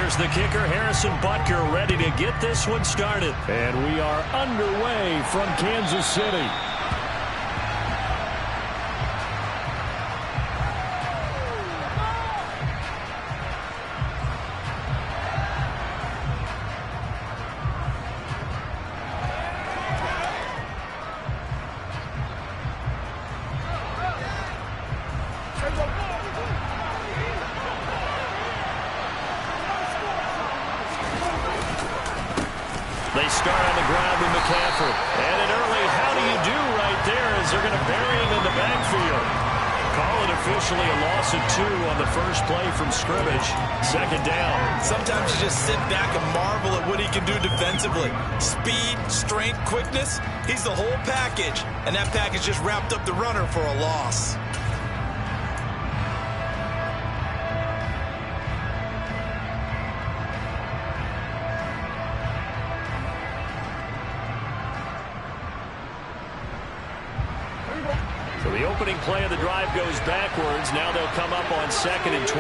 Here's the kicker, Harrison Butker, ready to get this one started. And we are underway from Kansas City. They start on the ground with McCaffrey. And an early how do you do right there as they're going to bury him in the backfield. Call it officially a loss of 2 on the first play from scrimmage. Second down. Sometimes you just sit back and marvel at what he can do defensively. Speed, strength, quickness. He's the whole package. And that package just wrapped up the runner for a loss. So the opening play of the drive goes backwards. Now they'll come up on 2nd and 12.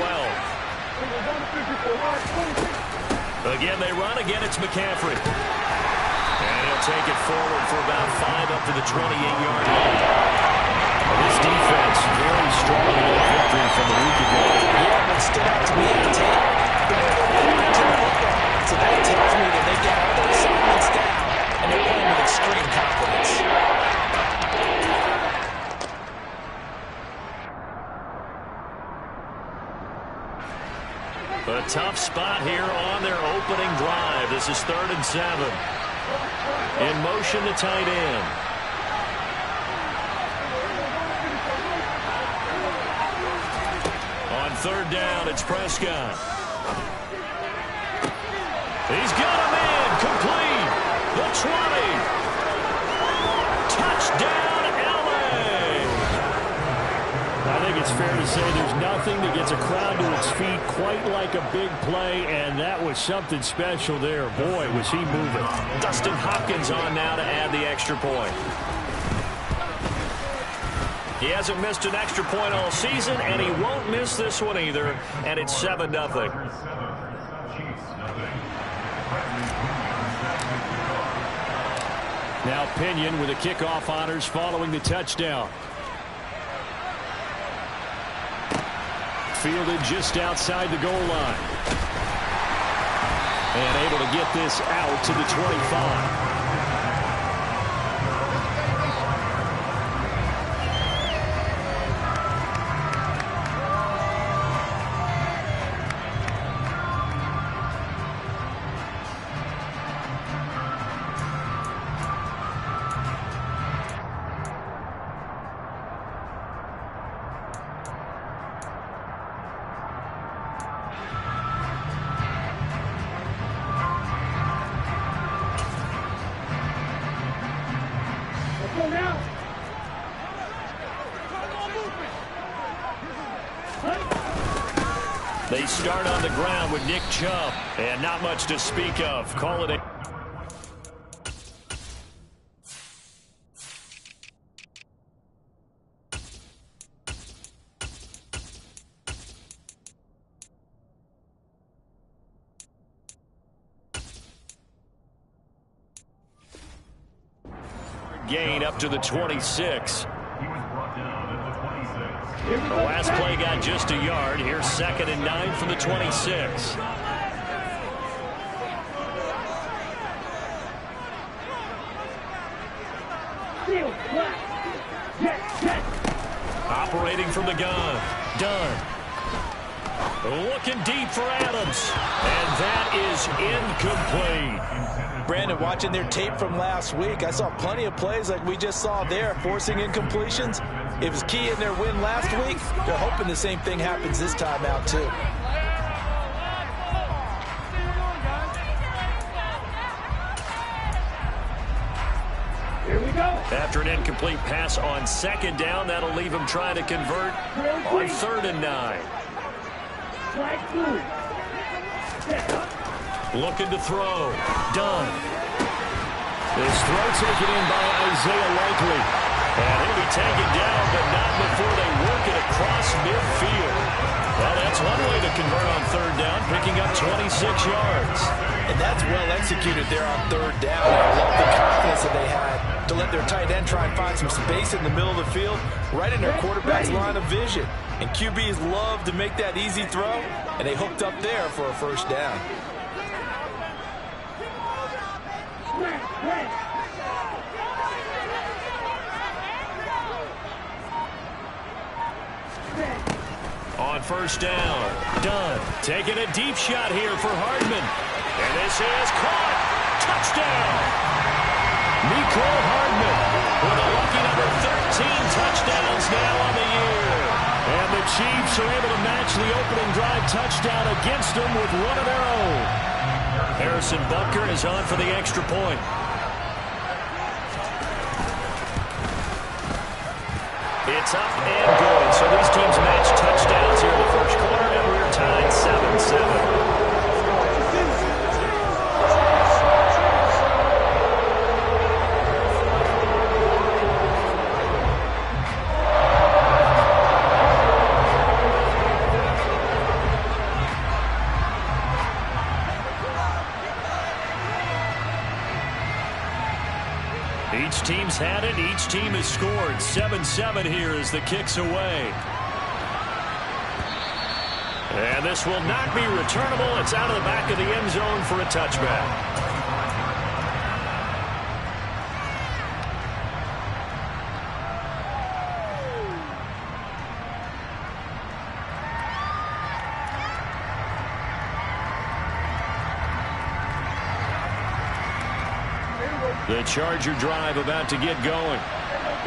Again, they run. Again, it's McCaffrey. And he'll take it forward for about 5 up to the 28-yard line. This defense very strong in their victory from a week ago. Yeah, what stood out to me at the tape, so that tells me that they got all their assignments down, and they're playing with extreme confidence. A tough spot here on their opening drive. This is 3rd and 7. In motion to tight end. On 3rd down, it's Prescott. He's got him in. Complete. The 20. Touchdown, LA. I think it's fair to say there's nothing that gets a crowd to its feet quite like a big play, and that was something special there. Boy, was he moving. Dustin Hopkins on now to add the extra point. He hasn't missed an extra point all season, and he won't miss this one either, and it's 7-0. Now Pinion with the kickoff honors following the touchdown. Fielded just outside the goal line. And able to get this out to the 25. They start on the ground with Nick Chubb, and not much to speak of. Call it a... gain up to the 26. The last play got just a yard. Here's 2nd and 9 from the 26. Operating from the gun. Done. Looking deep for Adams. And that is incomplete. Brandon, watching their tape from last week, I saw plenty of plays like we just saw there, forcing incompletions. It was key in their win last week. They're hoping the same thing happens this time out, too. Here we go. After an incomplete pass on 2nd down, that'll leave him trying to convert on 3rd and 9. Looking to throw. Done. This throw taken in by Isaiah Likely. And he'll be taken down, but not before they work it across midfield. Well, that's one way to to convert on third down, picking up 26 yards. And that's well executed there on third down. I love the confidence that they had to let their tight end try and find some space in the middle of the field, right in their quarterback's line of vision. And QBs love to make that easy throw, and they hooked up there for a first down. On first down, Dunn taking a deep shot here for Hardman. And this is caught. Touchdown. Nicole Hardman with a lucky number 13 touchdowns now on the year. And the Chiefs are able to match the opening drive touchdown against them with one of their own. Harrison Butker is on for the extra point. It's up and good. So these teams match touchdowns here in the first quarter, and we're tied 7-7. Each team's had it. Each team has scored. 7-7 here as the kick's away. And this will not be returnable. It's out of the back of the end zone for a touchback. The Charger drive about to get going.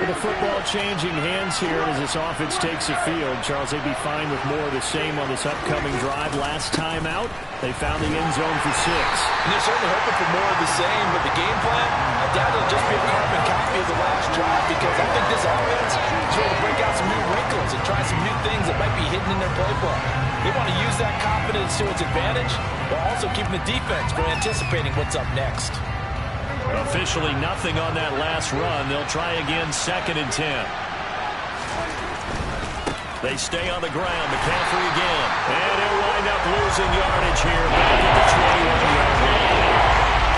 With the football changing hands here as this offense takes the field, Charles, they'd be fine with more of the same on this upcoming drive. Last time out, they found the end zone for 6. And they're certainly hoping for more of the same, but the game plan, I doubt it'll just be a carbon copy of the last drive, because I think this offense is ready to break out some new wrinkles and try some new things that might be hidden in their playbook. They want to use that confidence to its advantage, while also keeping the defense from anticipating what's up next. Officially nothing on that last run. They'll try again, 2nd and 10. They stay on the ground. McCaffrey again. And he'll wind up losing yardage here back at the 21-yard line.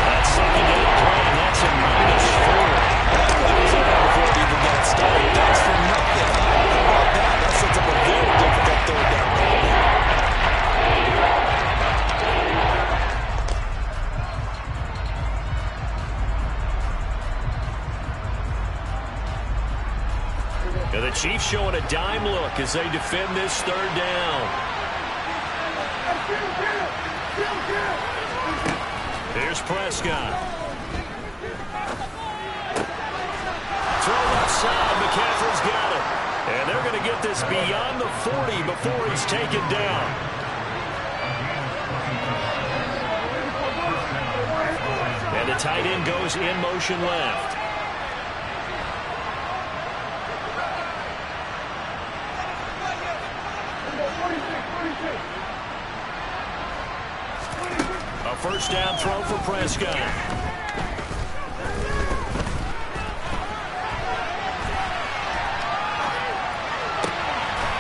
That's 2nd down play, and that's a -4. That was over before it even got started. That's for nothing. How about that? That sets up a very difficult third down play. And the Chiefs showing a dime look as they defend this third down. Here's Prescott. Throw left side. McCaffrey's got it. And they're going to get this beyond the 40 before he's taken down. And the tight end goes in motion left. A first down throw for Prescott.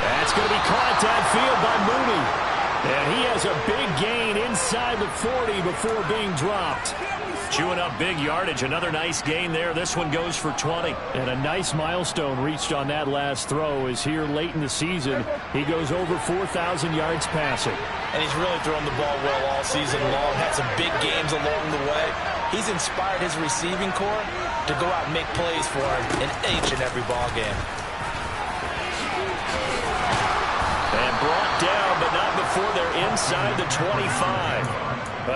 That's going to be caught downfield by Mooney. And he has a big gain inside the 40 before being dropped. Chewing up big yardage. Another nice gain there. This one goes for 20. And a nice milestone reached on that last throw is here late in the season. He goes over 4,000 yards passing. And he's really thrown the ball well all season long. Had some big games along the way. He's inspired his receiving corps to go out and make plays for him in each and every ball game. And brought down, but not before they're inside the 25.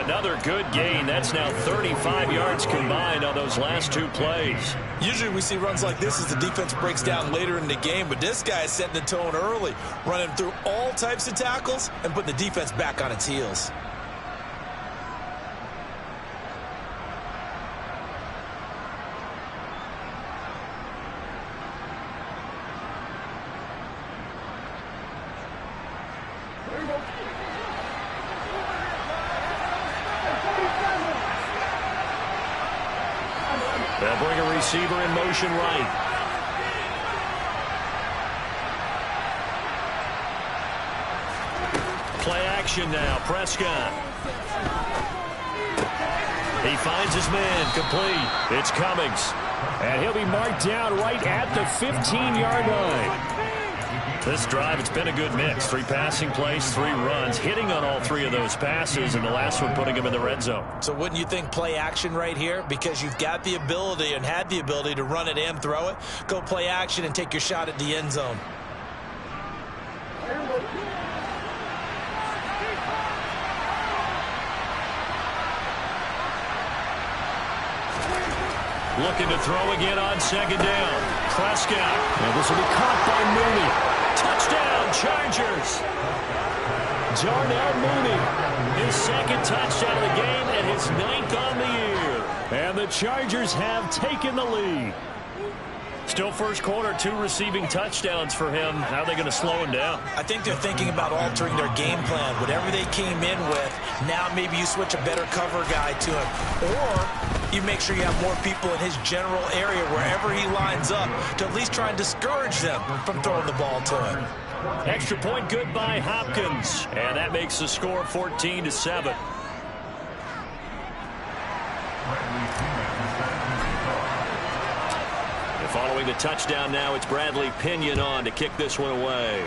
Another good gain. That's now 35 yards combined on those last 2 plays. Usually we see runs like this as the defense breaks down later in the game, but this guy is setting the tone early, running through all types of tackles and putting the defense back on its heels. They'll bring a receiver in motion right. Play action now. Prescott. He finds his man. Complete. It's Cummings. And he'll be marked down right at the 15-yard line. This drive, it's been a good mix. 3 passing plays, 3 runs, hitting on all 3 of those passes, and the last one putting him in the red zone. So wouldn't you think play action right here? Because you've got the ability and had the ability to run it and throw it. Go play action and take your shot at the end zone. Looking to throw again on second down. Prescott. And this will be caught by Mooney. Touchdown, Chargers. Darnell Mooney. His second touchdown of the game and his 9th on the year. And the Chargers have taken the lead. Still first quarter, 2 receiving touchdowns for him. How are they going to slow him down? I think they're thinking about altering their game plan. Whatever they came in with, now maybe you switch a better cover guy to him. Or you make sure you have more people in his general area wherever he lines up to at least try and discourage them from throwing the ball to him. Extra point good by Hopkins. And that makes the score 14-7. Following the touchdown now, it's Bradley Pinion on to kick this one away.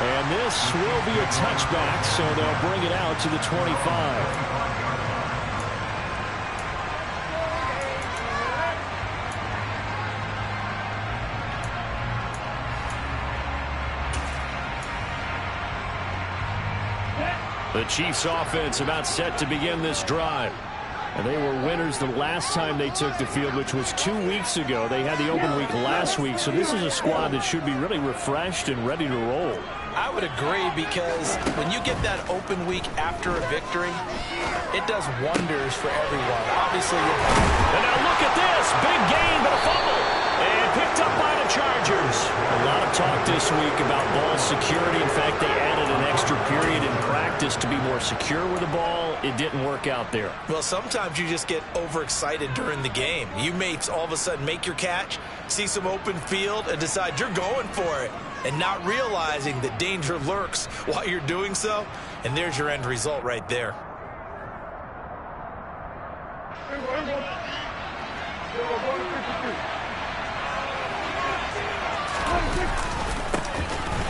And this will be a touchback, so they'll bring it out to the 25. The Chiefs offense about set to begin this drive. And they were winners the last time they took the field, which was 2 weeks ago. They had the open week last week, so this is a squad that should be really refreshed and ready to roll. I would agree, because when you get that open week after a victory, it does wonders for everyone. Obviously, and now look at this. Big gain, but a fumble. And picked up by the Chargers. A lot of talk this week about ball security. In fact, they added an extra period in practice to be more secure with the ball. It didn't work out there. Well, sometimes you just get overexcited during the game. You may all of a sudden make your catch, see some open field, and decide you're going for it, and not realizing that danger lurks while you're doing so. And there's your end result right there.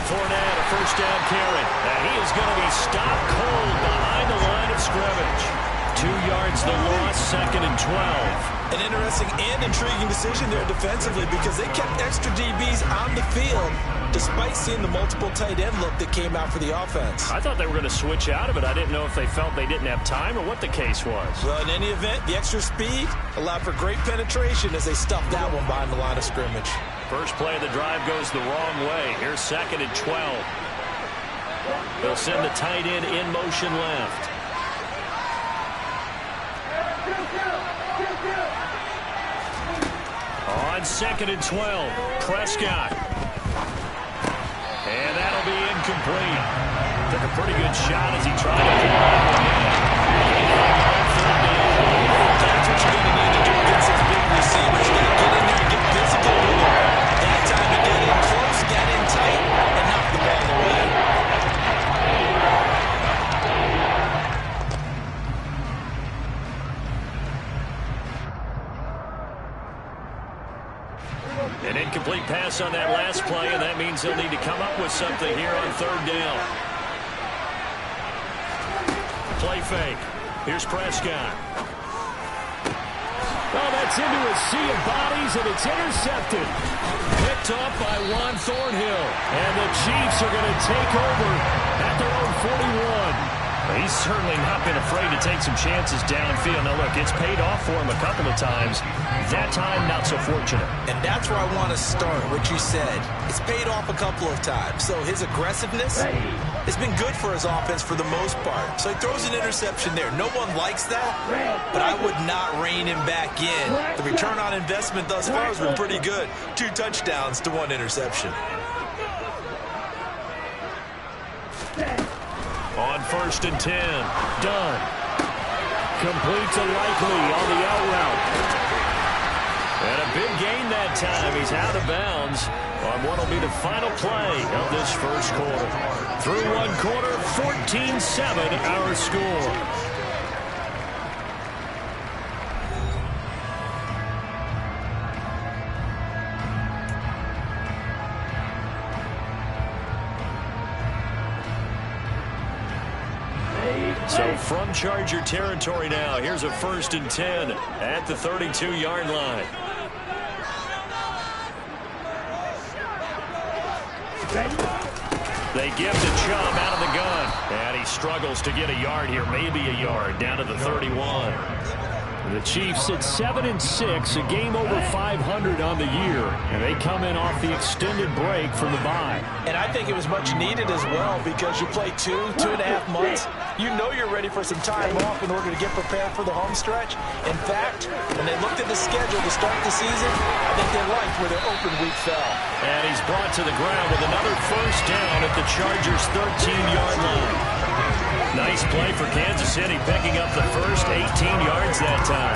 Fournette, a first down carry. And he is going to be stopped cold behind the line of scrimmage. 2 yards the loss, 2nd and 12. An interesting and intriguing decision there defensively, because they kept extra DBs on the field despite seeing the multiple tight end look that came out for the offense. I thought they were going to switch out of it. I didn't know if they felt they didn't have time or what the case was. Well, in any event, the extra speed allowed for great penetration as they stuffed that one behind the line of scrimmage. First play of the drive goes the wrong way. Here's 2nd and 12. They'll send the tight end in motion left. On 2nd and 12, Prescott. And that'll be incomplete. Took a pretty good shot as he tried to pull out. That's what you're going to need to do against these big receivers. You got to get in there and get physical with them. They had time to get in close, get in tight, and knock the ball away. An incomplete pass on that last play, and that means they'll need to come up with something here on 3rd down. Play fake. Here's Prescott. Well, that's into a sea of bodies, and it's intercepted. Picked up by Juan Thornhill. And the Chiefs are going to take over at their own 41. He's certainly not been afraid to take some chances downfield. Now, look, it's paid off for him a couple of times. That time, not so fortunate. And that's where I want to start, what you said. It's paid off a couple of times. So his aggressiveness has been good for his offense for the most part. So he throws an interception there. No one likes that, but I would not rein him back in. The return on investment thus far has been pretty good. 2 touchdowns to 1 interception. On 1st and 10, Dunn completes a Likely on the out route. and a big gain that that time, he's out of bounds on what will be the final play of this first quarter. Through one quarter, 14-7 our score. So from Charger territory now, here's a 1st and 10 at the 32-yard line. They give to Chubb out of the gun. And he struggles to get a yard here, maybe a yard, down to the 31. The Chiefs at 7-6, a game over 500 on the year, and they come in off the extended break from the bye. And I think it was much needed as well, because you play 2.5 months. You know you're ready for some time off in order to get prepared for the home stretch. In fact, when they looked at the schedule to start the season, I think they liked where their open week fell. And he's brought to the ground with another 1st down at the Chargers' 13-yard line. Nice play for Kansas City, picking up the first 18 yards that time.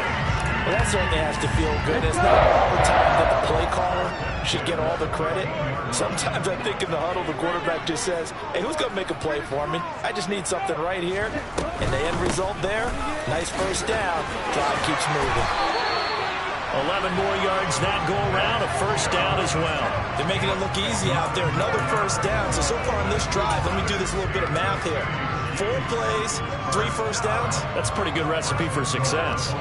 Well, that certainly has to feel good. It's not all the time that the play caller should get all the credit. Sometimes I think in the huddle, the quarterback just says, hey, who's going to make a play for me? I just need something right here. And the end result there, nice 1st down. Drive keeps moving. 11 more yards that go around, a 1st down as well. They're making it look easy out there. Another 1st down. So far on this drive, let me do this little bit of math here. 4 plays, 3 1st downs. That's a pretty good recipe for success.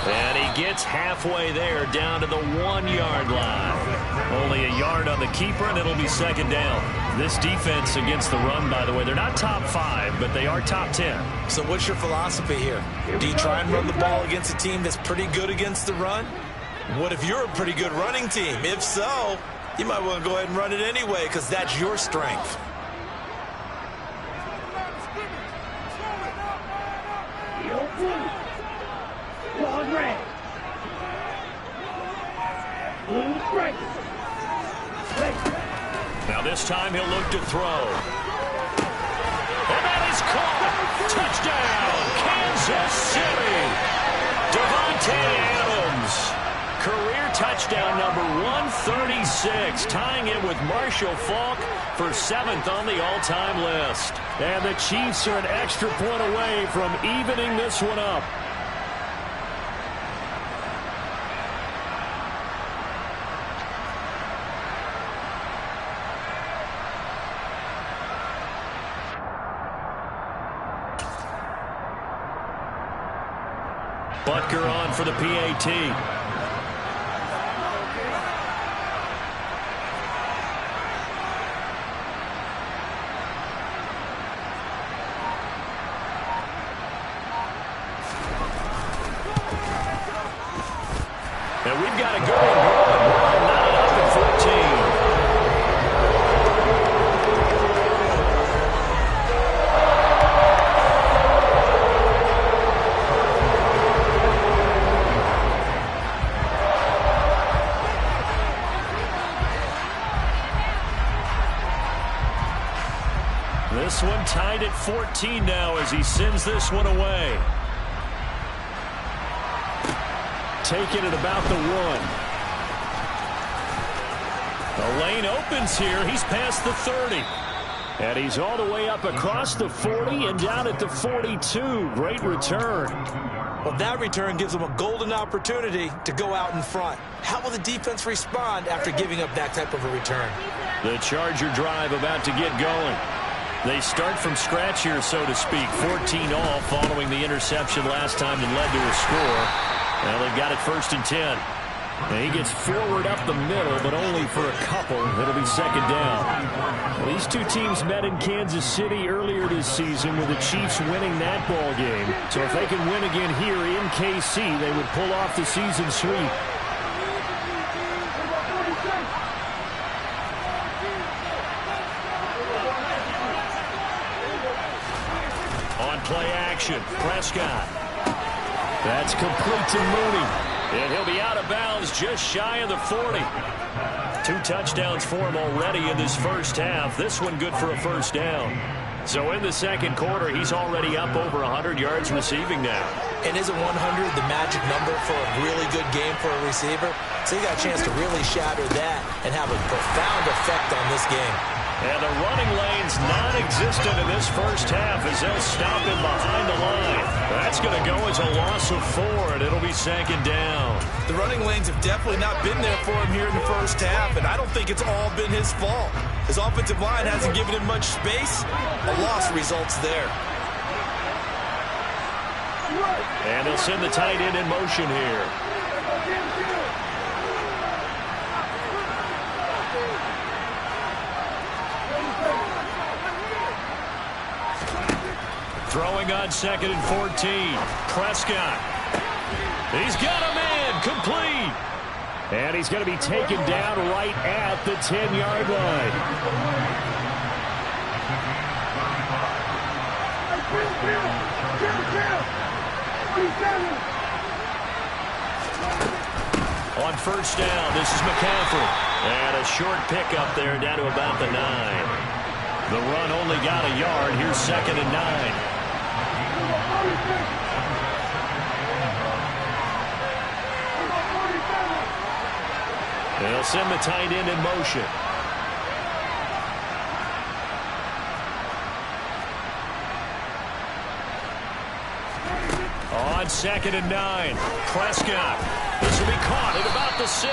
And he gets halfway there, down to the 1-yard line. Only a yard on the keeper, and it'll be 2nd down. This defense against the run, by the way, they're not top 5, but they are top 10. So what's your philosophy here? Do you try and run the ball against a team that's pretty good against the run? What if you're a pretty good running team? If so, you might want to go ahead and run it anyway, because that's your strength. Now this time he'll look to throw. And that is caught. Touchdown, Kansas City. Devontae Adams. Career touchdown number 136, tying it with Marshall Faulk for 7th on the all-time list. And the Chiefs are an extra point away from evening this one up. Butker on for the PAT. And we've got to go and run. Not up at 14. This one tied at 14 now as he sends this one away. Taking it about the 1. The lane opens here. He's past the 30. And he's all the way up across the 40 and down at the 42. Great return. Well, that return gives them a golden opportunity to go out in front. How will the defense respond after giving up that type of a return? The Charger drive about to get going. They start from scratch here, so to speak. 14 all following the interception last time that led to a score. Well, they've got it 1st and 10. And he gets forward up the middle, but only for a couple. It'll be 2nd down. Well, these two teams met in Kansas City earlier this season with the Chiefs winning that ball game. So if they can win again here in KC, they would pull off the season sweep. action. Prescott. That's complete to Mooney. And he'll be out of bounds just shy of the 40. 2 touchdowns for him already in this first half. This one good for a first down. So in the second quarter, he's already up over 100 yards receiving now. And isn't 100 the magic number for a really good game for a receiver? So he got a chance to really shatter that and have a profound effect on this game. And the running lane's non-existent in this first half as they'll stop him behind the line. That's going to go as a loss of 4, and it'll be second down. The running lanes have definitely not been there for him here in the first half, and I don't think it's all been his fault. His offensive line hasn't given him much space. A loss results there. And they'll send the tight end in motion here. Throwing on 2nd and 14. Prescott. He's got him in. Complete. And he's going to be taken down right at the 10-yard line. On first down, this is McCaffrey. And a short pickup there down to about the 9. The run only got a yard. Here's 2nd and 9. They'll send the tight end in motion. On 2nd and 9, Prescott. This will be caught at about the 6.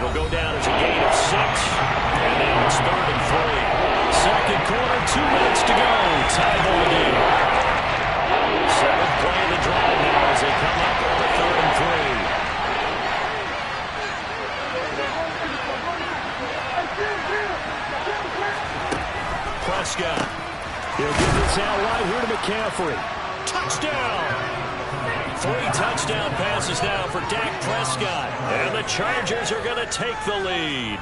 It'll go down as a gain of 6. And now it's 3rd and 3. Second quarter, 2 minutes to go. Tie ball game. 7th play of the drive now as they come up on a 3rd and 3. Prescott. He'll get this out right here to McCaffrey. Touchdown! 3 touchdown passes now for Dak Prescott. And the Chargers are going to take the lead.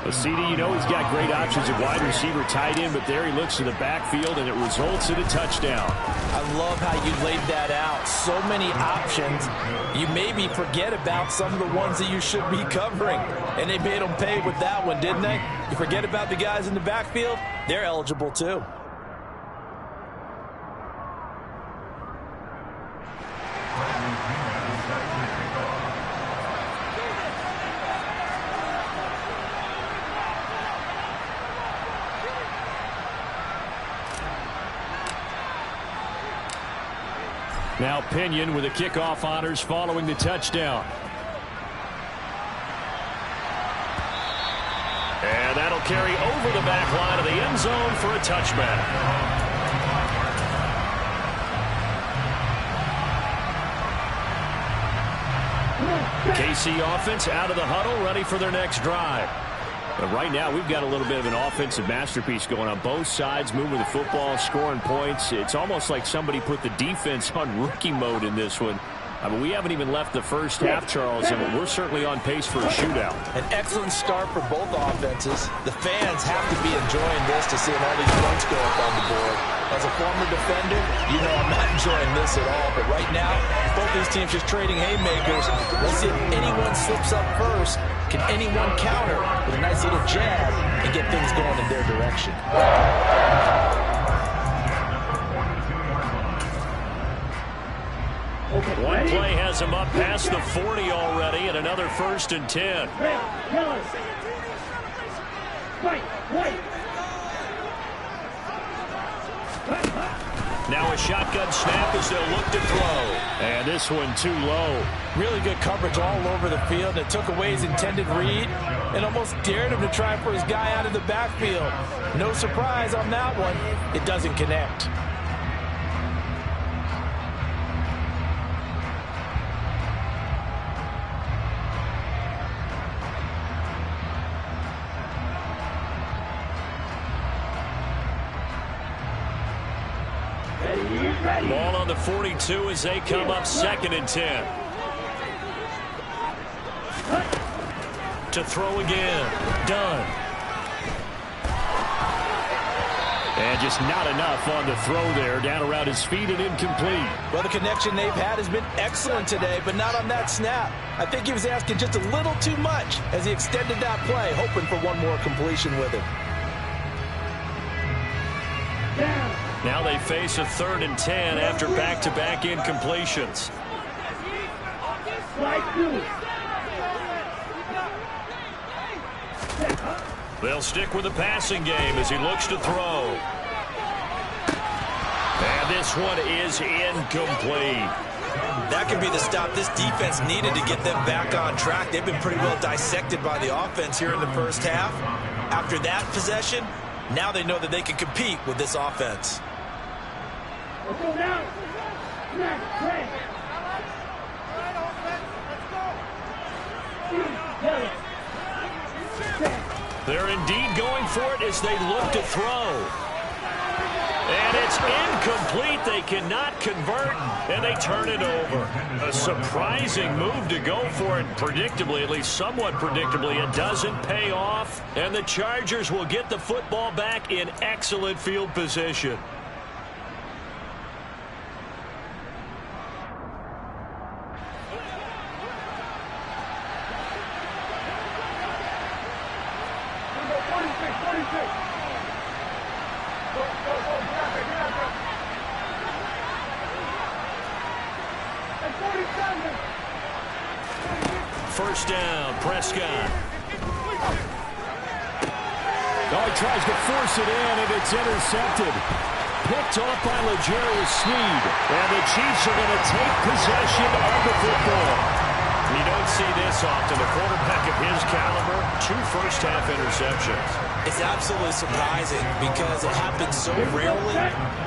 Well, CD, you know he's got great options at wide receiver, tight end, but there he looks to the backfield, and it results in a touchdown. I love how you laid that out. So many options. You maybe forget about some of the ones that you should be covering. And they made them pay with that one, didn't they? You forget about the guys in the backfield, they're eligible too. Now Pinion with the kickoff honors following the touchdown. And that'll carry over the back line of the end zone for a touchback. KC offense out of the huddle, ready for their next drive. But right now, we've got a little bit of an offensive masterpiece going on both sides, moving the football, scoring points. It's almost like somebody put the defense on rookie mode in this one. I mean, we haven't even left the first half, Charles, and we're certainly on pace for a shootout. An excellent start for both offenses. The fans have to be enjoying this to see all these points go up on the board. As a former defender, you know I'm not enjoying this at all. But right now, both these teams just trading haymakers. Let's see if anyone slips up first. Can anyone counter with a nice little jab and get things going in their direction? One play has him up past the 40 already, and another 1st and 10. Now a shotgun snap as they'll look to throw. And this one too low. Really good coverage all over the field. It took away his intended read and almost dared him to try for his guy out of the backfield. No surprise on that one. It doesn't connect. Ball on the 42 as they come up 2nd and 10. To throw again. Done. And just not enough on the throw there. Down around his feet and incomplete. Well, the connection they've had has been excellent today, but not on that snap. I think he was asking just a little too much as he extended that play, hoping for one more completion with him. Now they face a 3rd and 10 after back-to-back incompletions. They'll stick with the passing game as he looks to throw. And this one is incomplete. That could be the stop this defense needed to get them back on track. They've been pretty well dissected by the offense here in the first half. After that possession, now they know that they can compete with this offense. Let's go now. They're indeed going for it as they look to throw. And it's incomplete. They cannot convert, and they turn it over. A surprising move to go for it. Predictably, at least somewhat predictably, it doesn't pay off. And the Chargers will get the football back in excellent field position. First down, Prescott. Oh, he tries to force it in, and it's intercepted. Picked off by L'Jarius Sneed. And the Chiefs are going to take possession of the football. You don't see this often. A quarterback of his caliber, 2 first-half interceptions. It's absolutely surprising because it happens so rarely.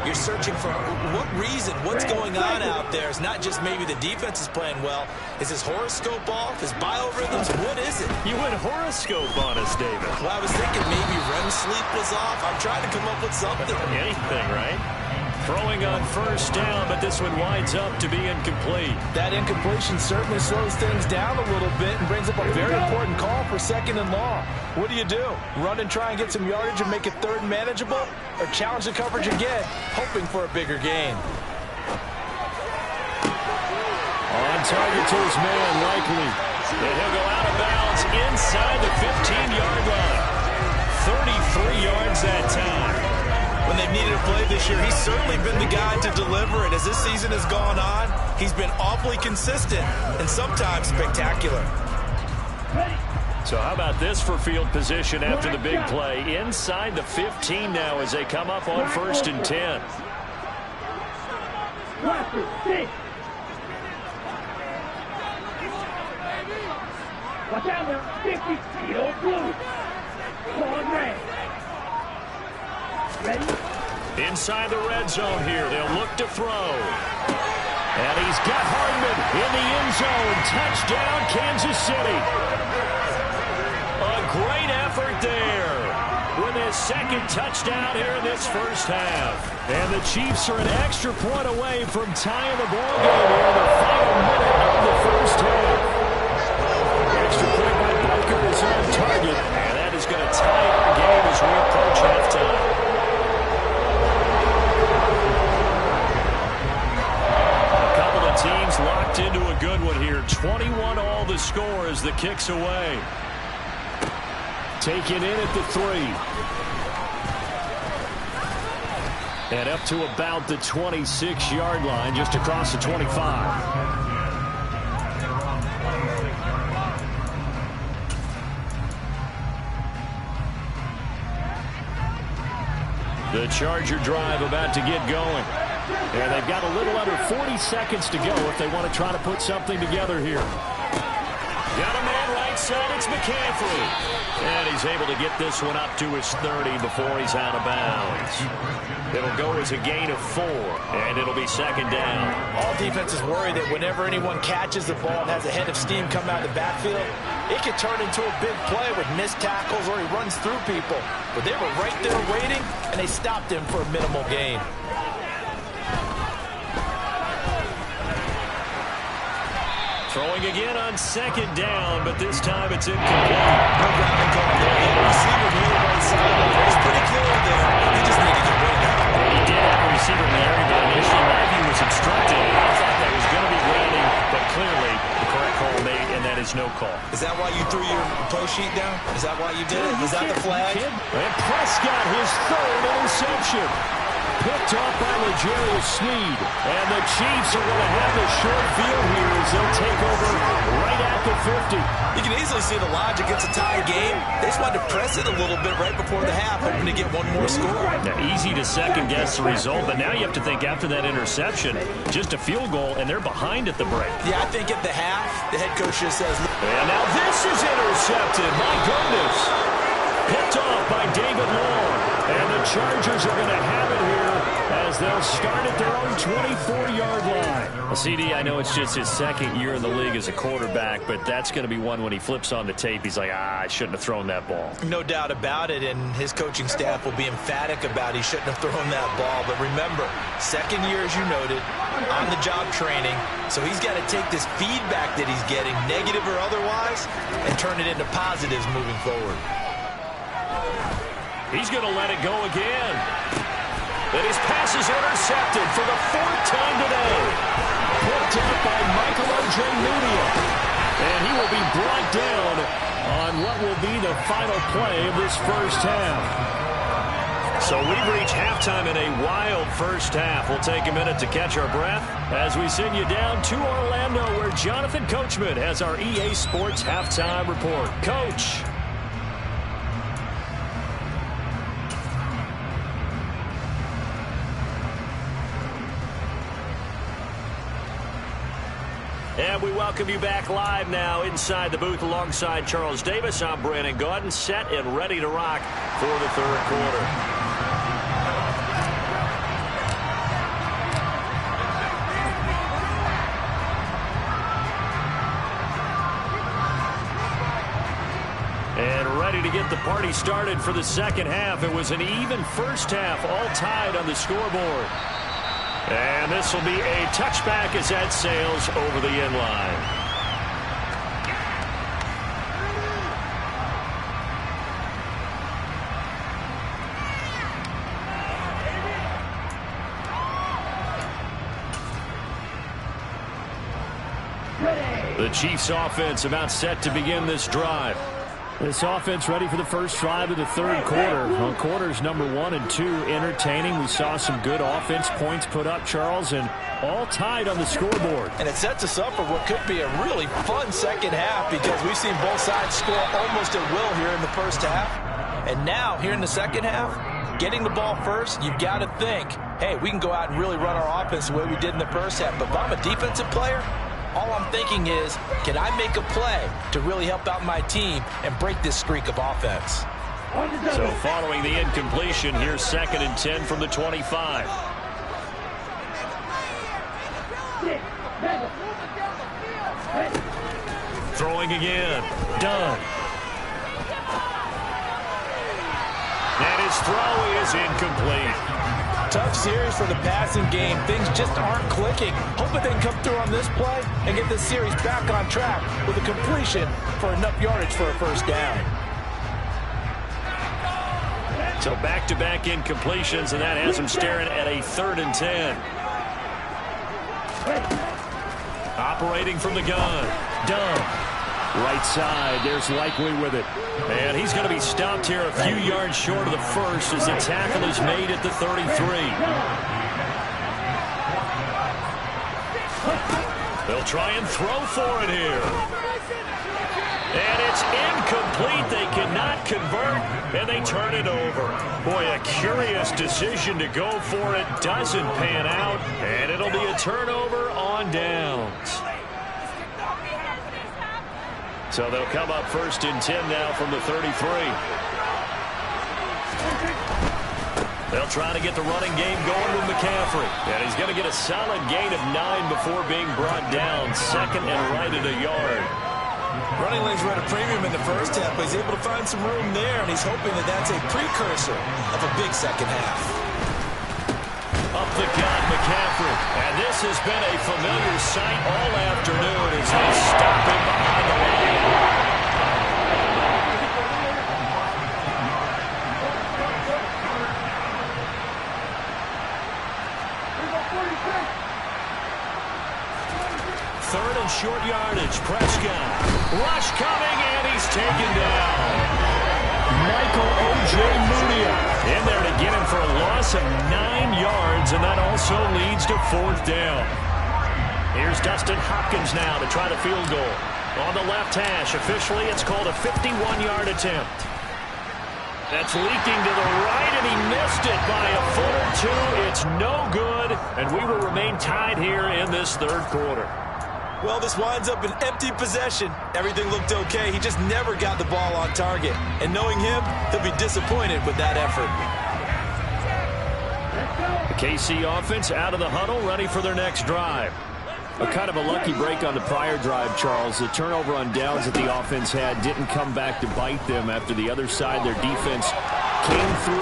You're searching for what reason, what's going on out there. It's not just maybe the defense is playing well. Is his horoscope off? His biorhythms? What is it? You went horoscope on us, David. Well, I was thinking maybe REM sleep was off. I'm trying to come up with something. Anything, right? Throwing on first down, but this one winds up to be incomplete. That incompletion certainly slows things down a little bit and brings up a very important call for 2nd and long. What do? Run and try and get some yardage and make it 3rd and manageable? Or challenge the coverage again, hoping for a bigger gain? On target to his man, likely. And he'll go out of bounds inside the 15-yard line. 33 yards that time. When they've needed a play this year, he's certainly been the guy to deliver it. As this season has gone on, he's been awfully consistent and sometimes spectacular. So how about this for field position after the big play? Inside the 15 now as they come up on 1st and 10. Watch out now, 50, yellow blue. Come on, red. Ready? Inside the red zone here, they'll look to throw. And he's got Hardman in the end zone. Touchdown, Kansas City. A great effort there with his 2nd touchdown here in this first half. And the Chiefs are an extra point away from tying the ball game here in the final minute of the first half. Extra point by Booker is on target. And that is going to tie our game as we approach halftime. Teams locked into a good one here. 21 all the score as the kick's away. Taken in at the 3. And up to about the 26-yard line, just across the 25. The Charger drive about to get going. And they've got a little under 40 seconds to go if they want to try to put something together here. Got a man right side, it's McCaffrey. And he's able to get this one up to his 30 before he's out of bounds. It'll go as a gain of 4, and it'll be 2nd down. All defenses worry that whenever anyone catches the ball and has a head of steam come out of the backfield, it could turn into a big play with missed tackles or he runs through people. But they were right there waiting, and they stopped him for a minimal gain. Throwing again on 2nd down, but this time it's incomplete. No grounding call there. The receiver near the right sideline. It's pretty clear there. He just needed to get rid receiver in the area, but initially Maggie was obstructed. I thought that was going to be grounding, but clearly the correct call made, and that is no call. Is that why you threw your play sheet down? Is that why you did it? Is that the flag? And Prescott, his third interception. Picked off by L'Jarius Sneed. And the Chiefs are going to have the short field here as they'll take over right at the 50. You can easily see the logic. It's a tie game. They just wanted to press it a little bit right before the half, hoping to get one more score. Now, easy to second-guess the result, but now you have to think after that interception, just a field goal, and they're behind at the break. Yeah, I think at the half, the head coach just says... And now this is intercepted. My goodness. Picked off by David Long. And the Chargers are going to have it here as they'll start at their own 24-yard line. Well, CD, I know it's just his second year in the league as a quarterback, but that's going to be one when he flips on the tape. He's like, I shouldn't have thrown that ball. No doubt about it, and his coaching staff will be emphatic about he shouldn't have thrown that ball. But remember, second year, as you noted, on-the-job training, so he's got to take this feedback that he's getting, negative or otherwise, and turn it into positives moving forward. He's going to let it go again. And his pass is intercepted for the fourth time today. Picked up by Michael Ojemudia. And he will be brought down on what will be the final play of this first half. So we've reached halftime in a wild first half. We'll take a minute to catch our breath as we send you down to Orlando, where Jonathan Coachman has our EA Sports halftime report. Coach. And we welcome you back live now inside the booth alongside Charles Davis. I'm Brandon Gaudin, set and ready to rock for the third quarter. And ready to get the party started for the second half. It was an even first half, all tied on the scoreboard. And this will be a touchback as that sails over the end line. The Chiefs offense about set to begin this drive. This offense ready for the first drive of the third quarter. On quarters number 1 and 2, entertaining. We saw some good offense points put up, Charles, and all tied on the scoreboard. And it sets us up for what could be a really fun second half, because we've seen both sides score almost at will here in the first half. And now, here in the second half, getting the ball first, you've got to think, hey, we can go out and really run our offense the way we did in the first half. But if I'm a defensive player, all I'm thinking is, can I make a play to really help out my team and break this streak of offense? So following the incompletion, here's 2nd and 10 from the 25. Throwing again. Done. And his throw is incomplete. Tough series for the passing game. Things just aren't clicking. Hoping they can come through on this play and get this series back on track with a completion for enough yardage for a first down. So back-to-back incompletions, and that has him staring at a 3rd and 10. Operating from the gun. Done. Right side, there's Likely with it. And he's going to be stopped here a few yards short of the first as the tackle is made at the 33. They'll try and throw for it here. And it's incomplete. They cannot convert, and they turn it over. Boy, a curious decision to go for it. Doesn't pan out, and it'll be a turnover on downs. So they'll come up 1st and 10 now from the 33. They'll try to get the running game going with McCaffrey. And he's going to get a solid gain of 9 before being brought down. 2nd and right at a yard. Running lanes were at a premium in the first half, but he's able to find some room there, and he's hoping that that's a precursor of a big second half. Up the gut, McCaffrey. And this has been a familiar sight all afternoon as they stop him behind the line. short yardage. Prescott. Rush coming, and he's taken down. Michael O.J. Moody in there to get him for a loss of 9 yards, and that also leads to 4th down. Here's Dustin Hopkins now to try the field goal. On the left hash, officially it's called a 51-yard attempt. That's leaking to the right, and he missed it by a foot or two. It's no good, and we will remain tied here in this 3rd quarter. Well, this winds up an empty possession. Everything looked okay. He just never got the ball on target. And knowing him, he'll be disappointed with that effort. The KC offense out of the huddle, ready for their next drive. A kind of a lucky break on the prior drive, Charles. The turnover on downs that the offense had didn't come back to bite them after the other side. Their defense came through,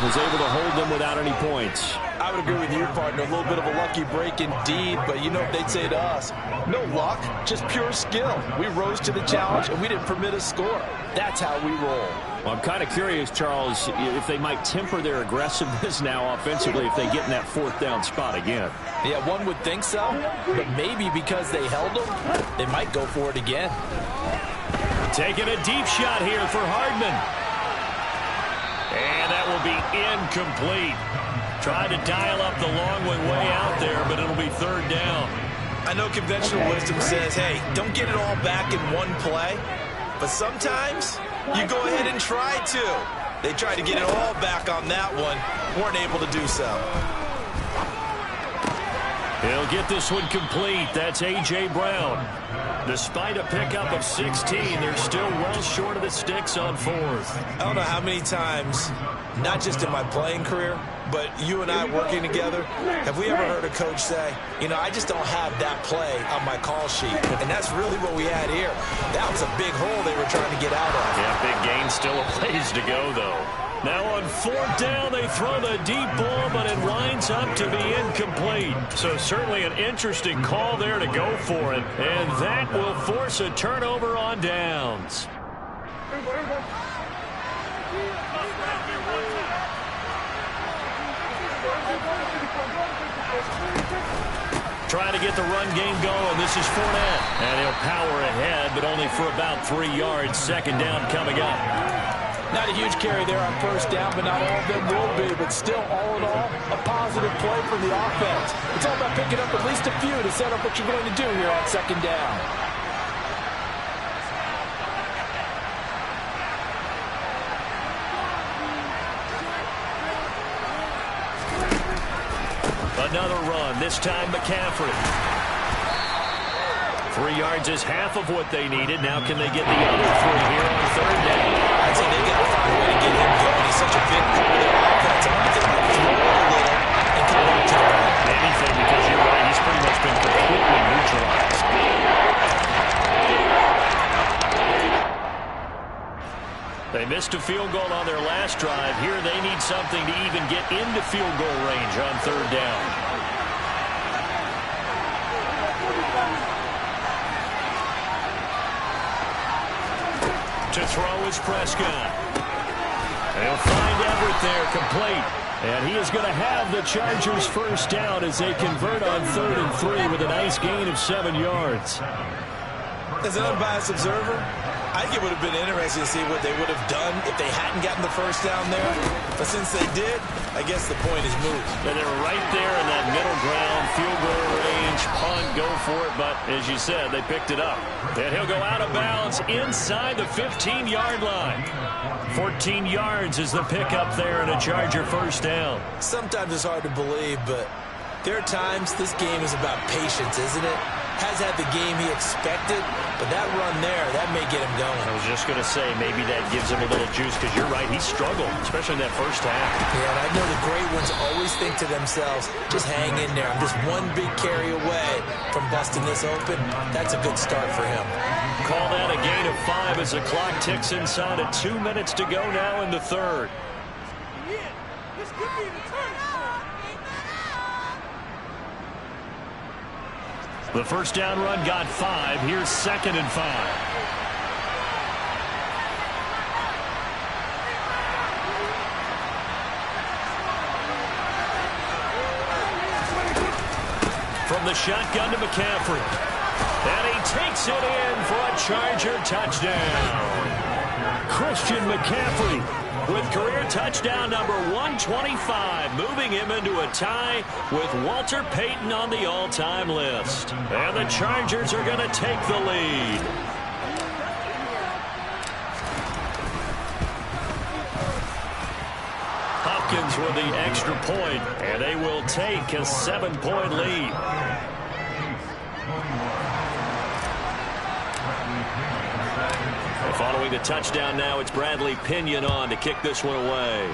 was able to hold them without any points. I would agree with you, partner. A little bit of a lucky break indeed, but you know what they'd say to us. No luck, just pure skill. We rose to the challenge, and we didn't permit a score. That's how we roll. Well, I'm kind of curious, Charles, if they might temper their aggressiveness now offensively if they get in that 4th down spot again. Yeah, one would think so, but maybe because they held them, they might go for it again. Taking a deep shot here for Hardman. And that will be incomplete. Tried to dial up the long way out there, but it'll be 3rd down. I know conventional wisdom says, hey, don't get it all back in one play, but sometimes you go ahead and try to. They tried to get it all back on that one, weren't able to do so. He'll get this one complete. That's A.J. Brown. Despite a pickup of 16, they're still well short of the sticks on 4th. I don't know how many times, not just in my playing career, but you and I working together, have we ever heard a coach say, you know, I just don't have that play on my call sheet. And that's really what we had here. That was a big hole they were trying to get out of. Yeah, big gain, still a ways to go, though. Now on 4th down, they throw the deep ball, but it winds up to be incomplete. So certainly an interesting call there to go for it. And that will force a turnover on downs. Trying to get the run game going. This is Fournette. And he'll power ahead, but only for about 3 yards. 2nd down coming up. Not a huge carry there on 1st down, but not all of them will be. But still, all in all, a positive play from the offense. It's all about picking up at least a few to set up what you're going to do here on 2nd down. Another run, this time McCaffrey. 3 yards is half of what they needed. Now can they get the other 3 here on 3rd down? I'd say they got to find a way to get him going. He's such a big part of their offense. I don't think they can throw it a little and come back to the run. Anything, because you're right, he's pretty much been completely neutralized. They missed a field goal on their last drive. Here they need something to even get into field goal range on 3rd down. To throw is Prescott. They'll find Everett there, complete. And he is going to have the Chargers 1st down as they convert on 3rd and 3 with a nice gain of 7 yards. As an unbiased observer, I think it would have been interesting to see what they would have done if they hadn't gotten the 1st down there. But since they did, I guess the point is moot. And they're right there in that middle ground, field goal range, punt, go for it. But as you said, they picked it up. And he'll go out of bounds inside the 15-yard line. 14 yards is the pickup there and a Charger 1st down. Sometimes it's hard to believe, but there are times this game is about patience, isn't it? Has had the game he expected, but that run there, that may get him going. I was just going to say, maybe that gives him a little juice, because you're right, he struggled, especially in that 1st half. Yeah, and I know the great ones always think to themselves, just hang in there. I'm just one big carry away from busting this open. That's a good start for him. Call that a gain of 5 as the clock ticks inside of 2 minutes to go now in the 3rd. This could be the turn. The 1st down run got 5. Here's 2nd and 5. From the shotgun to McCaffrey. And he takes it in for a Charger touchdown. Christian McCaffrey with career touchdown number 125, moving him into a tie with Walter Payton on the all-time list. And the Chargers are going to take the lead. Hopkins with the extra point, and they will take a 7-point lead. Following the touchdown now, it's Bradley Pinion on to kick this one away.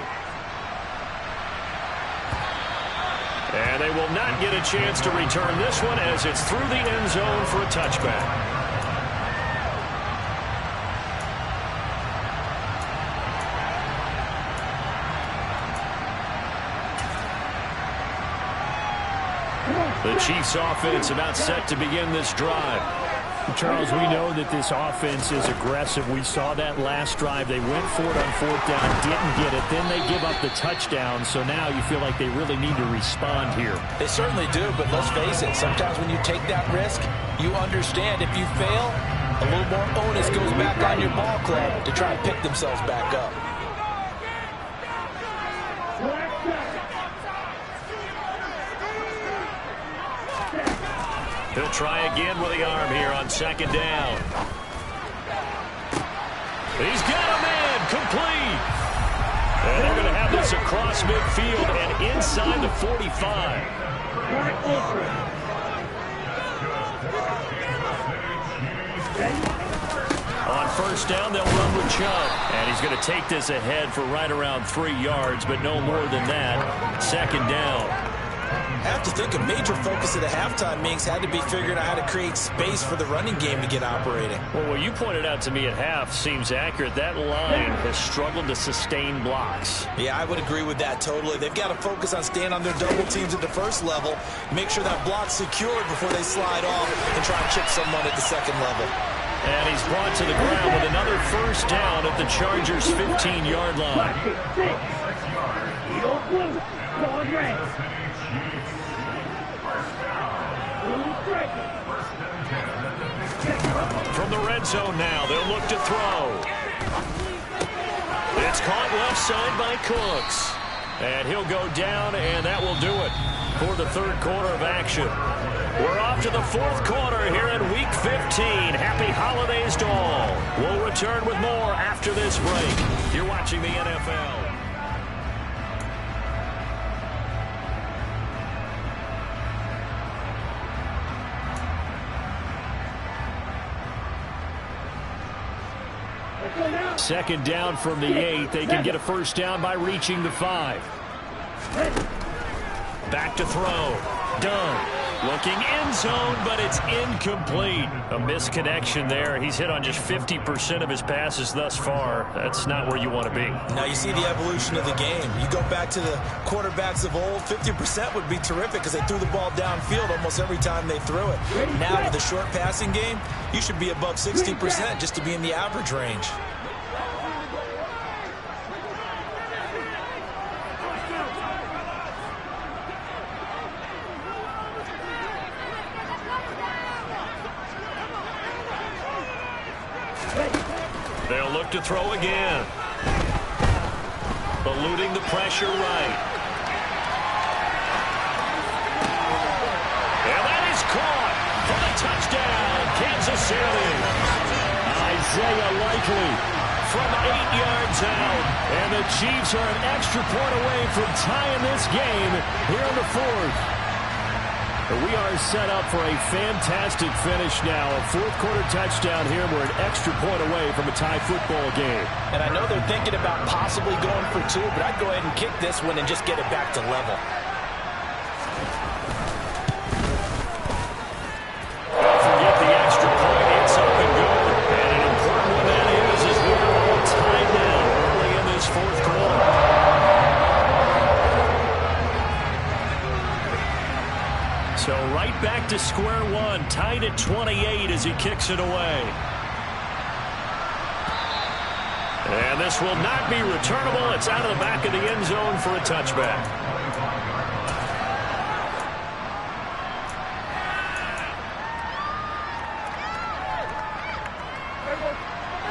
And they will not get a chance to return this one as it's through the end zone for a touchback. The Chiefs offense about set to begin this drive. Charles, we know that this offense is aggressive. We saw that last drive. They went for it on 4th down, didn't get it. Then they give up the touchdown. So now you feel like they really need to respond here. They certainly do, but let's face it. Sometimes when you take that risk, you understand if you fail, a little more onus goes back on your ball club to try and pick themselves back up. He'll try again with the arm here on 2nd down. He's got a man complete. And they're going to have this across midfield and inside the 45. On 1st down, they'll run with Chubb. And he's going to take this ahead for right around 3 yards, but no more than that. 2nd down. I have to think a major focus of the halftime meetings had to be figuring out how to create space for the running game to get operating. Well, what you pointed out to me at half seems accurate. That line has struggled to sustain blocks. Yeah, I would agree with that totally. They've got to focus on staying on their double teams at the 1st level, make sure that block's secured before they slide off and try and chip someone at the 2nd level. And he's brought to the ground with another 1st down at the Chargers' 15-yard line. From the red zone now, they'll look to throw. It's caught left side by Cooks. And he'll go down, and that will do it for the 3rd quarter of action. We're off to the 4th quarter here in Week 15. Happy holidays to all. We'll return with more after this break. You're watching the NFL. Second down from the 8. They can get a 1st down by reaching the 5. Back to throw. Done. Looking end zone, but it's incomplete. A misconnection there. He's hit on just 50% of his passes thus far. That's not where you want to be. Now you see the evolution of the game. You go back to the quarterbacks of old, 50% would be terrific because they threw the ball downfield almost every time they threw it. Now with the short passing game, you should be above 60% just to be in the average range. They'll look to throw again. Eluding the pressure right. And that is caught for the touchdown, Kansas City. Isaiah Likely from 8 yards out. And the Chiefs are an extra point away from tying this game here in the 4th. We are set up for a fantastic finish now. A 4th quarter touchdown here. We're an extra point away from a tie football game. And I know they're thinking about possibly going for 2, but I'd go ahead and kick this one and just get it back to level. Don't forget the extra point. It's up and good. And an important one that is we're all tied now early in this 4th quarter. So right back to square one, tied at 28 as he kicks it away. And this will not be returnable. It's out of the back of the end zone for a touchback.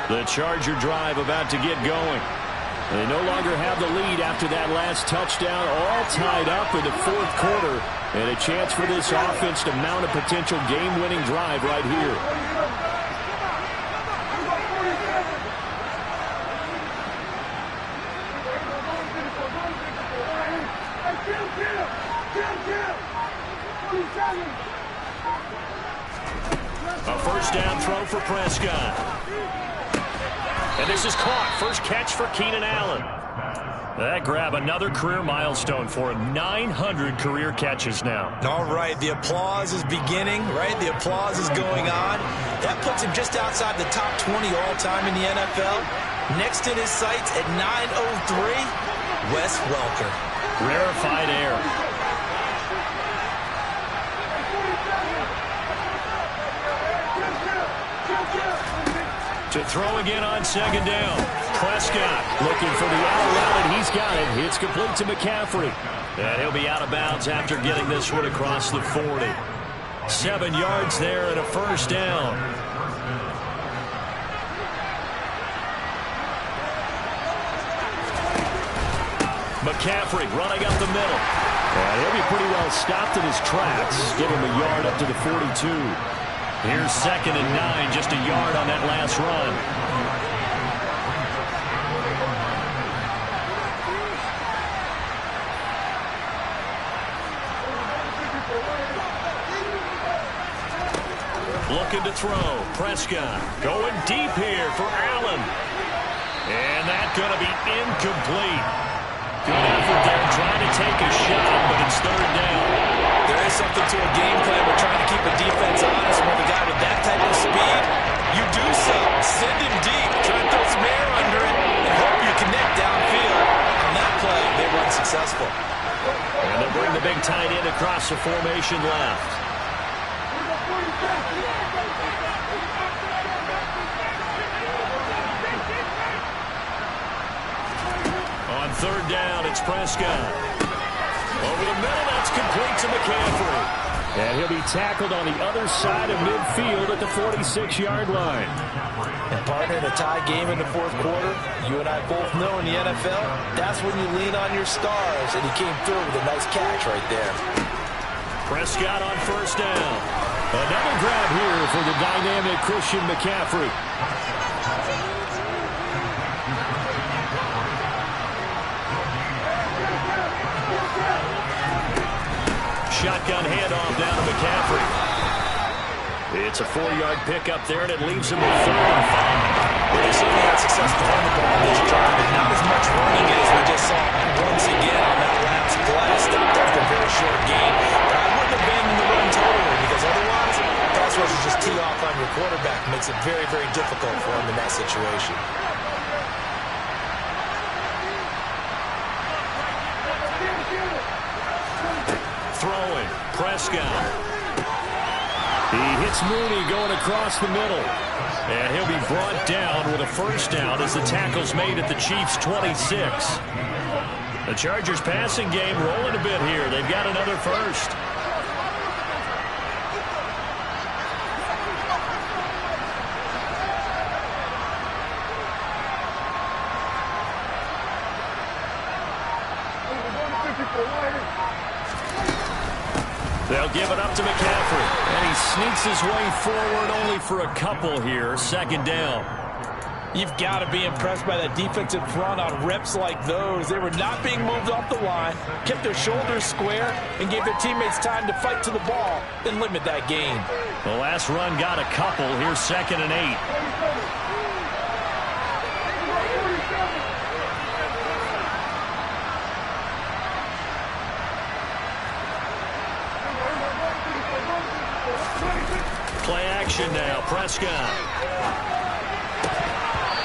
The Charger drive about to get going. They no longer have the lead after that last touchdown, all tied up in the fourth quarter, and a chance for this offense to mount a potential game-winning drive right here. A first down throw for Prescott. And this is caught. First catch for Keenan Allen. That grab, another career milestone for him. 900 career catches now. All right, the applause is beginning, right? The applause is going on. That puts him just outside the top 20 all-time in the NFL. Next in his sights at 903, Wes Welker. Rarefied air. To throw again on second down. Prescott looking for the out route, and he's got it. It's complete to McCaffrey. And he'll be out of bounds after getting this one across the 40. 7 yards there and a first down. McCaffrey running up the middle. And he'll be pretty well stopped in his tracks. Give him a yard up to the 42. Here's 2nd and 9, just a yard on that last run. Looking to throw. Prescott going deep here for Allen. And that's going to be incomplete. Good effort there trying to take a shot, but it's 3rd down. There is something to a game plan. We're trying to keep a defense honest. With a guy with that type of speed, you do so. Send him deep. Try to throw some air under it and hope you connect downfield. On that play, they were unsuccessful. And they'll bring the big tight end across the formation left. On 3rd down, it's Prescott. Over the middle, that's complete to McCaffrey. And he'll be tackled on the other side of midfield at the 46-yard line. And partner, in a tie game in the fourth quarter, you and I both know in the NFL, that's when you lean on your stars, and he came through with a nice catch right there. Prescott on 1st down. Another grab here for the dynamic Christian McCaffrey. Shotgun handoff down to McCaffrey. It's a 4-yard pickup there, and it leaves him with 3rd and 5. Well, they certainly had success throwing the ball this drive, but not as much running as we just saw once again on that last play. Stopped after a very short gain. But I wouldn't abandon the run totally, because otherwise, pass rushers just tee off on your quarterback. Makes it very, very difficult for him in that situation. Throwing, Prescott. He hits Mooney going across the middle. And he'll be brought down with a first down as the tackle's made at the Chiefs' 26. The Chargers passing game rolling a bit here. They've got another first. They'll give it up to McCaffrey. And he sneaks his way forward only for a couple here. 2nd down. You've got to be impressed by that defensive front on reps like those. They were not being moved off the line, kept their shoulders square, and gave their teammates time to fight to the ball and limit that gain. The last run got a couple. Here's 2nd and 8. Play action now. Prescott.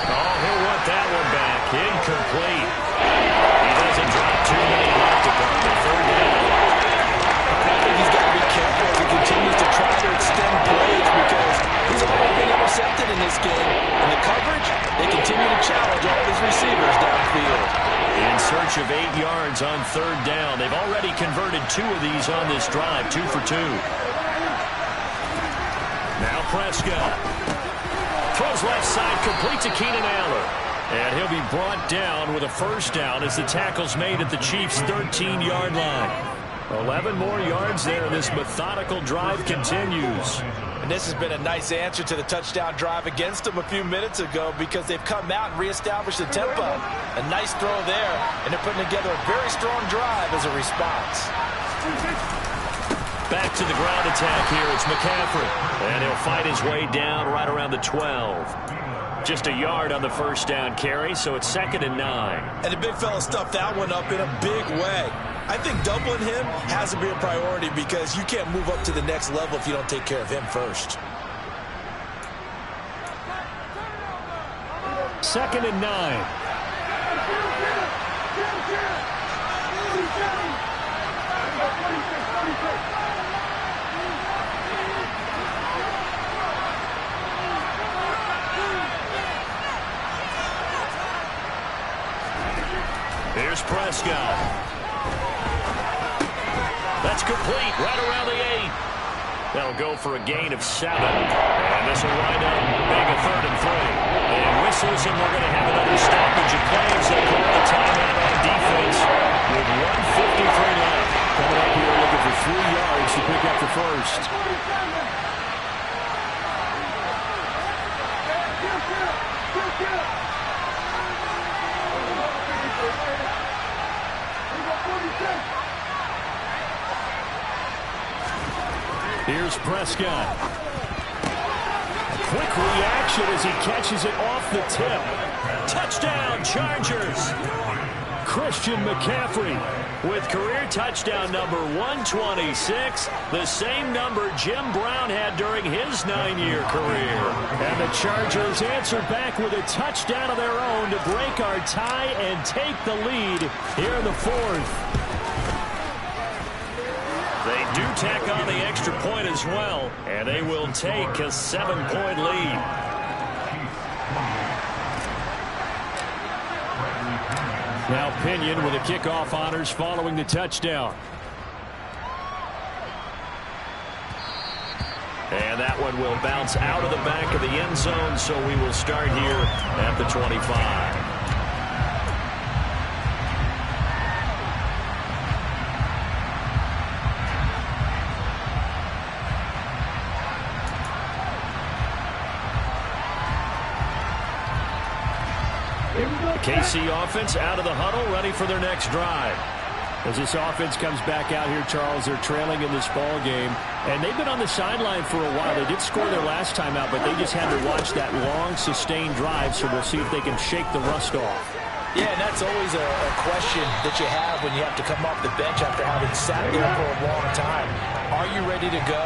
Oh, he'll want that one back. Incomplete. He doesn't drop too many left to put the 3rd down. I think he's got to be careful as he continues to try to extend plays because he's already been intercepted in this game. And the coverage, they continue to challenge all of his receivers downfield. In search of 8 yards on 3rd down. They've already converted 2 of these on this drive, 2 for 2. Now Prescott throws left side Complete to Keenan Allen. And he'll be brought down with a first down as the tackle's made at the Chiefs' 13-yard line. 11 more yards there. This methodical drive continues. And this has been a nice answer to the touchdown drive against them a few minutes ago because they've come out and reestablished the tempo. A nice throw there, and they're putting together a very strong drive as a response. Back to the ground attack here. It's McCaffrey. And he'll fight his way down right around the 12. Just a yard on the first down carry, so it's 2nd and 9. And the big fella stuffed that one up in a big way. I think doubling him has to be a priority because you can't move up to the next level if you don't take care of him first. 2nd and 9. Here's Prescott. That's complete right around the 8. They'll go for a gain of 7. And this will wind up being a 3rd and 3. And whistles, and we're going to have another stoppage of play as they call the timeout on defense with 1:53 left. Coming up here looking for 3 yards to pick up the first. Here's Prescott. A quick reaction as he catches it off the tip. Touchdown, Chargers. Christian McCaffrey With career touchdown number 126, the same number Jim Brown had during his 9-year career. And the Chargers answered back with a touchdown of their own to break our tie and take the lead here in the 4th. They do tack on the extra point as well, and they will take a 7-point lead. Now Pinion with the kickoff honors following the touchdown. And that one will bounce out of the back of the end zone, so we will start here at the 25. KC offense out of the huddle, ready for their next drive. As this offense comes back out here, Charles, they're trailing in this ball game, and they've been on the sideline for a while. They did score their last time out, but they just had to watch that long, sustained drive, so we'll see if they can shake the rust off. Yeah, and that's always a question that you have when you have to come off the bench after having sat there for a long time. Are you ready to go?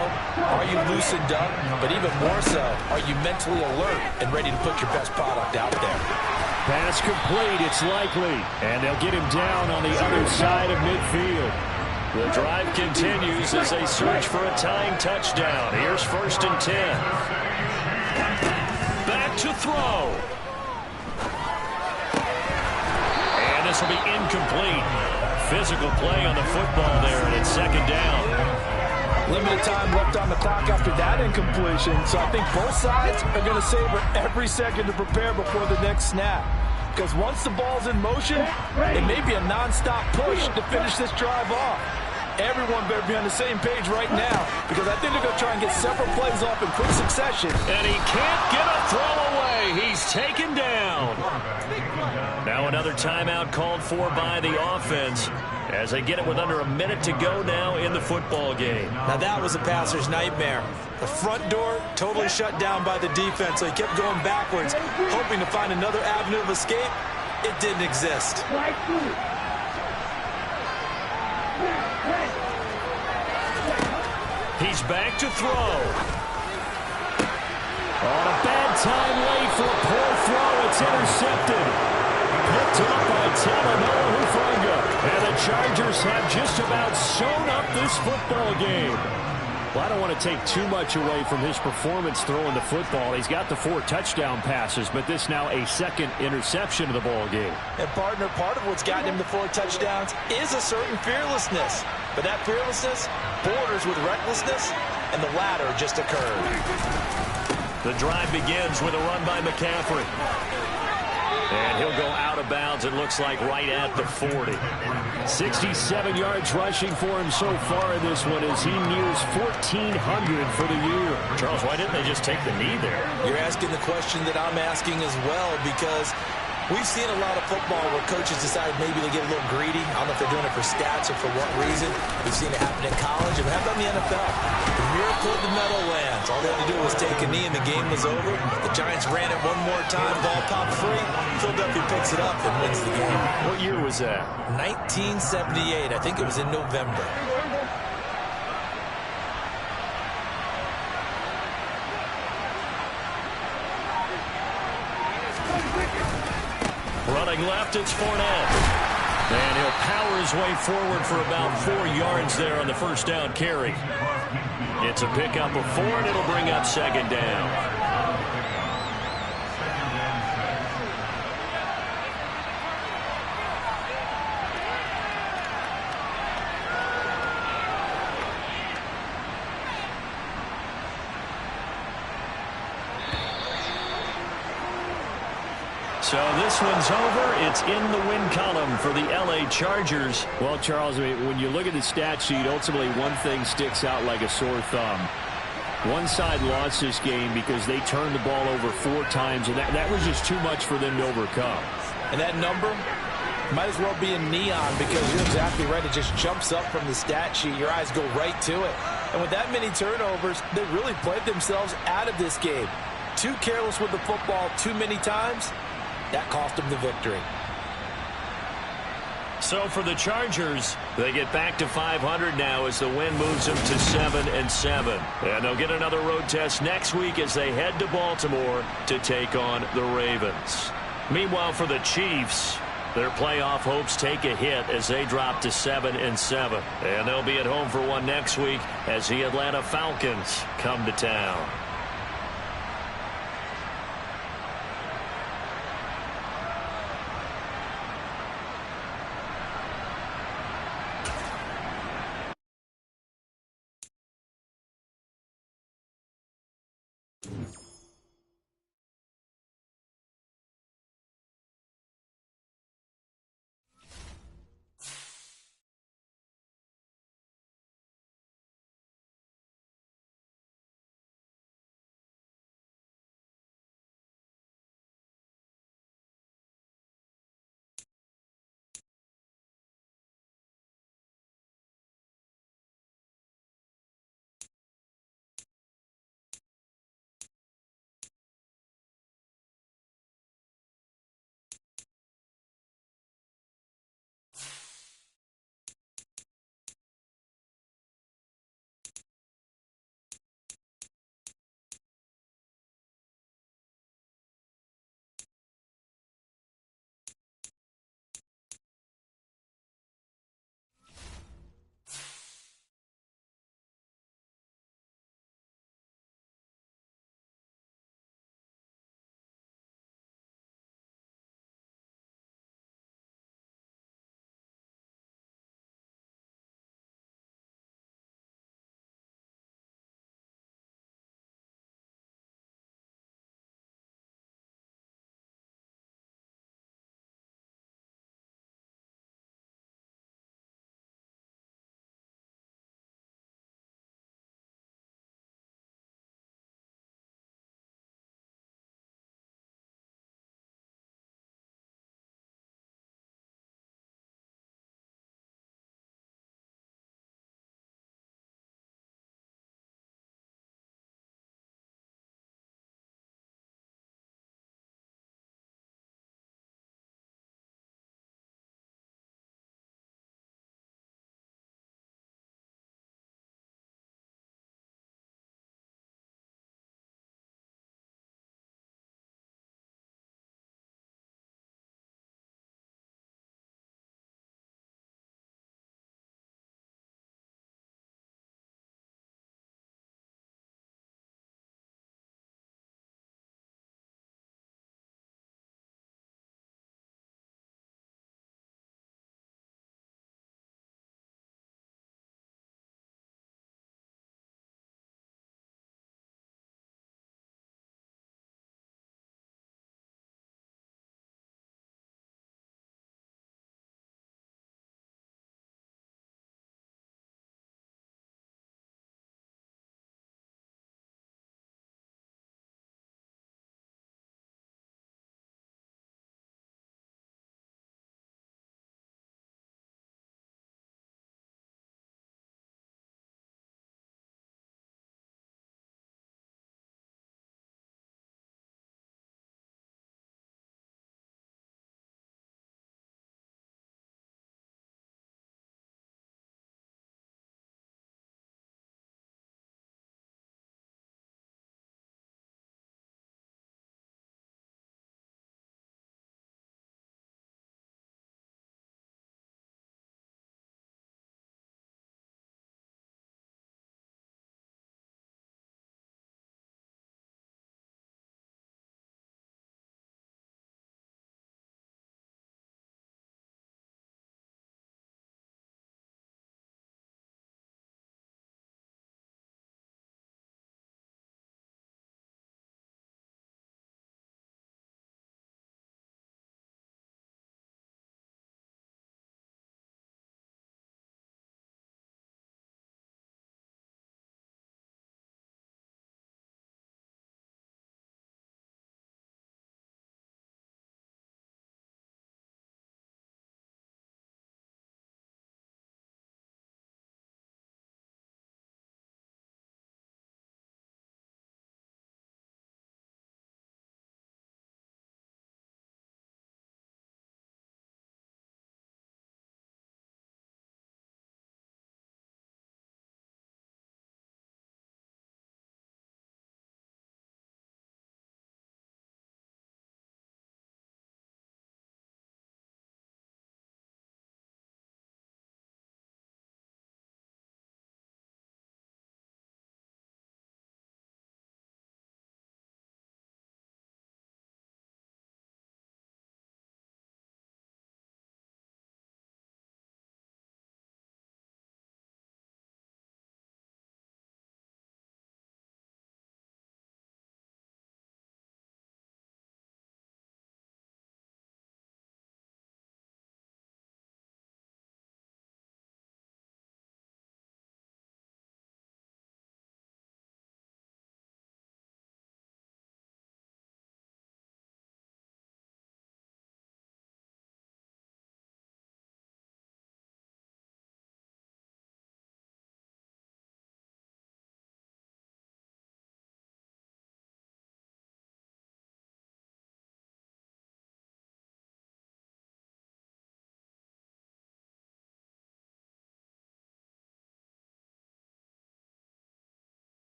Are you loosened up? But even more so, are you mentally alert and ready to put your best product out there? Pass complete, it's likely. And they'll get him down on the other side of midfield. The drive continues as they search for a tying touchdown. Here's 1st and 10. Back to throw. And this will be incomplete. Physical play on the football there, and it's 2nd down. Limited time left on the clock after that incompletion, so I think both sides are going to savor every second to prepare before the next snap. Because once the ball's in motion, it may be a non-stop push to finish this drive off. Everyone better be on the same page right now, because I think they're going to try and get several plays off in quick succession. And he can't get a throw away. He's taken down. Now another timeout called for by the offense as they get it with under a minute to go now in the football game. Now that was a passer's nightmare. The front door totally shut down by the defense, so he kept going backwards, hoping to find another avenue of escape. It didn't exist. He's back to throw. On a bad time late for a poor throw. It's intercepted. Picked up by Talanoa Hufanga. And the Chargers have just about sewn up this football game. Well, I don't want to take too much away from his performance throwing the football. He's got the 4 touchdown passes, but this now a 2nd interception of the ball game. And partner, part of what's gotten him the 4 touchdowns is a certain fearlessness. But that fearlessness borders with recklessness, and the latter just occurred. The drive begins with a run by McCaffrey. And he'll go out of bounds, it looks like, right at the 40. 67 yards rushing for him so far in this one as he nears 1,400 for the year. Charles, why didn't they just take the knee there? You're asking the question that I'm asking as well, because we've seen a lot of football where coaches decided maybe to get a little greedy. I don't know if they're doing it for stats or for what reason. We've seen it happen in college. And how about in the NFL? The miracle of the Meadowlands. All they had to do was take a knee and the game was over. The Giants ran it one more time. Ball popped free. Philadelphia picks it up and wins the game. What year was that? 1978. I think it was in November. Running left, it's Fournette. And he'll power his way forward for about 4 yards there on the first down carry. It's a pickup of 4, and it'll bring up second down. So this one's over. It's in the win column for the L.A. Chargers. Well, Charles, when you look at the stat sheet, ultimately one thing sticks out like a sore thumb. One side lost this game because they turned the ball over 4 times, and that was just too much for them to overcome. And that number might as well be in neon, because you're exactly right. It just jumps up from the stat sheet. Your eyes go right to it. And with that many turnovers, they really played themselves out of this game. Too careless with the football too many times. That cost them the victory. So for the Chargers, they get back to 500 now as the win moves them to 7-7. And they'll get another road test next week as they head to Baltimore to take on the Ravens. Meanwhile, for the Chiefs, their playoff hopes take a hit as they drop to 7-7. And they'll be at home for one next week as the Atlanta Falcons come to town. You